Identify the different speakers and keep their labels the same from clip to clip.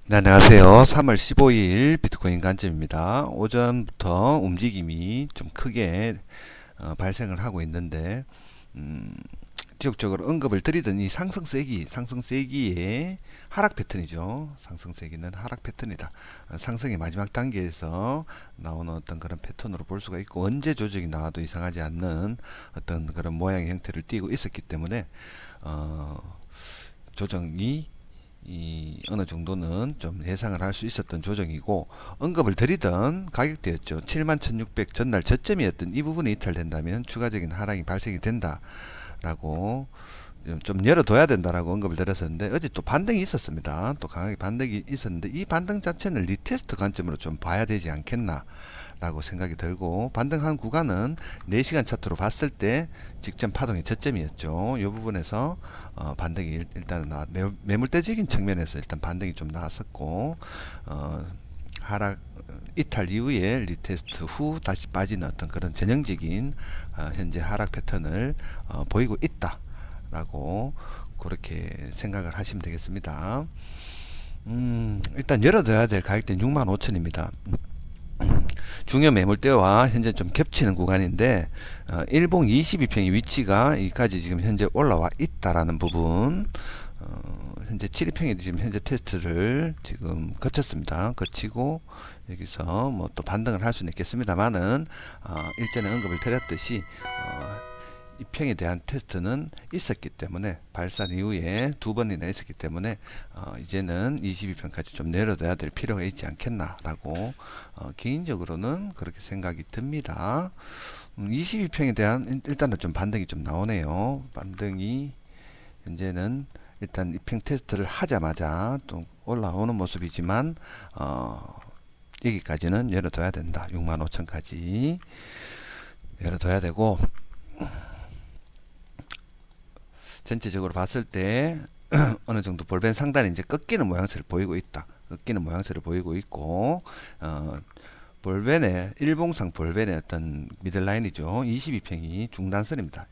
Speaker 1: 네, 안녕하세요. 3월 15일 비트코인 관점입니다. 오전부터 움직임이 좀 크게 발생을 하고 있는데 지속적으로 언급을 드리던 이 상승세기의 하락 패턴이죠. 상승세기는 하락 패턴이다. 상승의 마지막 단계에서 나오는 어떤 그런 패턴으로 볼 수가 있고, 언제 조정이 나와도 이상하지 않는 어떤 그런 모양의 형태를 띠고 있었기 때문에 조정이 어느 정도는 좀 예상을 할 수 있었던 조정이고, 언급을 드리던 가격대였죠. 71,600 전날 저점이었던 이 부분이 이탈된다면 추가적인 하락이 발생이 된다라고 좀 열어둬야 된다라고 언급을 드렸었는데, 어제 또 반등이 있었습니다. 또 강하게 반등이 있었는데, 이 반등 자체는 리테스트 관점으로 좀 봐야 되지 않겠나 라고 생각이 들고, 반등한 구간은 4시간 차트로 봤을 때 직전 파동의 저점이었죠. 이 부분에서 반등이 일단은 매물대적인 측면에서 일단 반등이 좀 나왔었고, 하락 이탈 이후에 리테스트 후 다시 빠지는 어떤 그런 전형적인 현재 하락 패턴을 보이고 있다라고 그렇게 생각을 하시면 되겠습니다. 일단 열어둬야 될 가격대는 65,000입니다. 중요 매물대와 현재 좀 겹치는 구간인데, 일봉 22평의 위치가 여기까지 지금 현재 올라와 있다라는 부분, 현재 72평이 지금 현재 테스트를 지금 거쳤습니다. 거치고 여기서 뭐 또 반등을 할 수는 있겠습니다만은, 일전에 언급을 드렸듯이 이 평에 대한 테스트는 있었기 때문에, 발산 이후에 두 번이나 있었기 때문에 이제는 22평까지 좀 내려둬야 될 필요가 있지 않겠나라고 개인적으로는 그렇게 생각이 듭니다. 22평에 대한 일단은 좀 반등이 좀 나오네요. 반등이 현재는 일단 이 평 테스트를 하자마자 또 올라오는 모습이지만, 여기까지는 열어둬야 된다. 65,000까지 열어둬야 되고, 전체적으로 봤을 때 어느 정도 볼벤 상단이 이제 꺾이는 모양새를 보이고 있다. 꺾이는 모양새를 보이고 있고, 볼벤의 일봉상 볼벤의 어떤 미들라인이죠. 22평이 중단선입니다.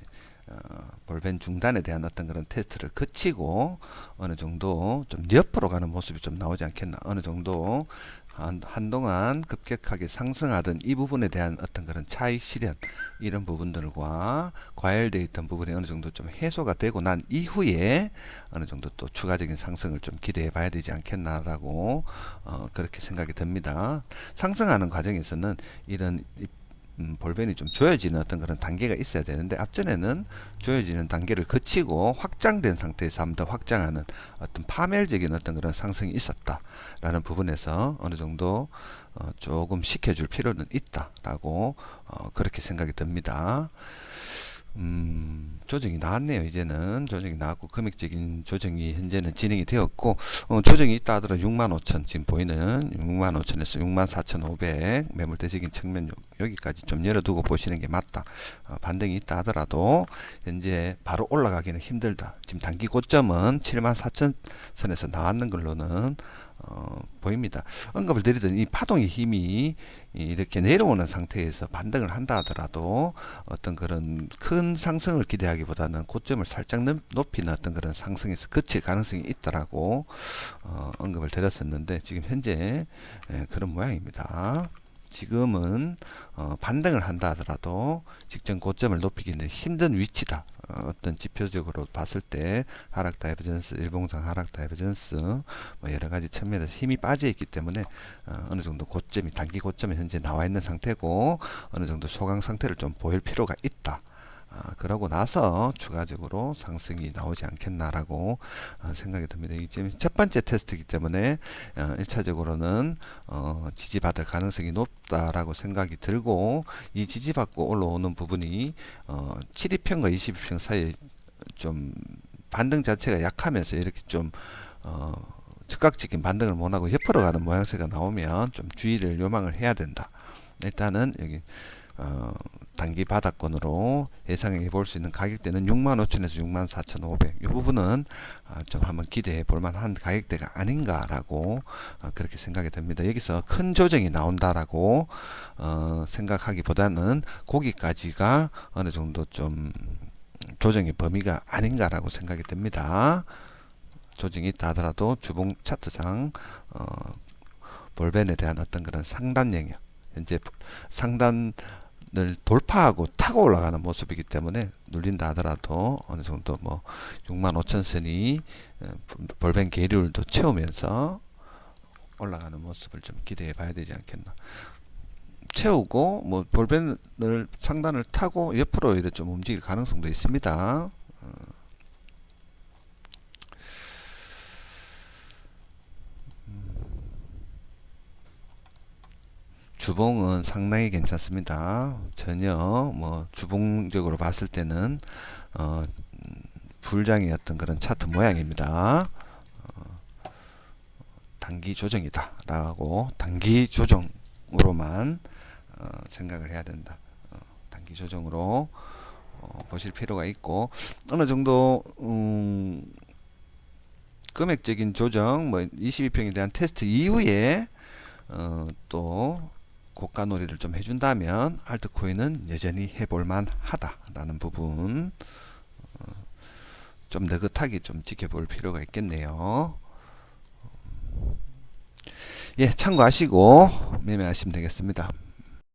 Speaker 1: 볼벤 중단에 대한 어떤 그런 테스트를 거치고 어느 정도 좀 옆으로 가는 모습이 좀 나오지 않겠나. 어느 정도 한동안 급격하게 상승하던 이 부분에 대한 어떤 그런 차익 실현, 이런 부분들과 과열되어 있던 부분이 어느 정도 좀 해소가 되고 난 이후에 어느 정도 또 추가적인 상승을 좀 기대해 봐야 되지 않겠나라고 그렇게 생각이 듭니다. 상승하는 과정에서는 이런 볼벤이 좀 조여지는 어떤 그런 단계가 있어야 되는데, 앞전에는 조여지는 단계를 거치고 확장된 상태에서 한번 더 확장하는 어떤 파멸적인 어떤 그런 상승이 있었다라는 부분에서 어느 정도 조금 시켜줄 필요는 있다라고 그렇게 생각이 듭니다. 조정이 나왔네요. 이제는 조정이 나왔고, 금액적인 조정이 현재는 진행이 되었고, 조정이 있다 하더라도 65,000, 지금 보이는 65,000에서 64,500 매물대적인 측면 여기까지 좀 열어두고 보시는 게 맞다. 반등이 있다 하더라도 현재 바로 올라가기는 힘들다. 지금 단기 고점은 74,000선에서 나왔는 걸로는 보입니다. 언급을 드리던 이 파동의 힘이 이렇게 내려오는 상태에서 반등을 한다 하더라도 어떤 그런 큰 상승을 기대하기보다는 고점을 살짝 높이는 어떤 그런 상승에서 그칠 가능성이 있다라고 언급을 드렸었는데, 지금 현재 그런 모양입니다. 지금은 반등을 한다 하더라도 직전 고점을 높이기는 힘든 위치다. 어떤 지표적으로 봤을 때 하락 다이버전스, 일봉상 하락 다이버전스, 뭐 여러 가지 측면에서 힘이 빠져 있기 때문에 어느 정도 고점이, 단기 고점에 현재 나와 있는 상태고, 어느 정도 소강 상태를 좀 보일 필요가 있다. 그러고 나서 추가적으로 상승이 나오지 않겠나라고 생각이 듭니다. 이제 첫 번째 테스트이기 때문에 1차적으로는 지지받을 가능성이 높다라고 생각이 들고, 이 지지받고 올라오는 부분이 72평과 22평 사이에 좀 반등 자체가 약하면서 이렇게 좀 즉각적인 반등을 못하고 옆으로 가는 모양새가 나오면 좀 주의를 요망을 해야 된다. 일단은 여기 단기 바닥권으로 예상해 볼 수 있는 가격대는 65,000에서 64,500, 이 부분은 좀 한번 기대해 볼 만한 가격대가 아닌가라고 그렇게 생각이 됩니다. 여기서 큰 조정이 나온다라고 생각하기보다는 거기까지가 어느 정도 좀 조정의 범위가 아닌가라고 생각이 됩니다. 조정이 있다 하더라도 주봉 차트상 볼벤에 대한 어떤 그런 상단 영역, 현재 상단을 돌파하고 타고 올라가는 모습이기 때문에 눌린다 하더라도 어느 정도 뭐 65,000선이 볼벤 계율도 채우면서 올라가는 모습을 좀 기대해 봐야 되지 않겠나. 채우고 뭐 볼벤을 상단을 타고 옆으로 이렇게 좀 움직일 가능성도 있습니다. 주봉은 상당히 괜찮습니다. 전혀 뭐 주봉적으로 봤을 때는 불장의 어떤 그런 차트 모양입니다. 단기 조정이다 라고 단기 조정으로만 생각을 해야 된다. 단기 조정으로 보실 필요가 있고, 어느 정도 금액적인 조정, 뭐 22평에 대한 테스트 이후에 또 고가 놀이를 좀 해준다면 알트코인은 여전히 해볼만 하다라는 부분, 좀 느긋하게 좀 지켜볼 필요가 있겠네요. 예, 참고하시고 매매하시면 되겠습니다.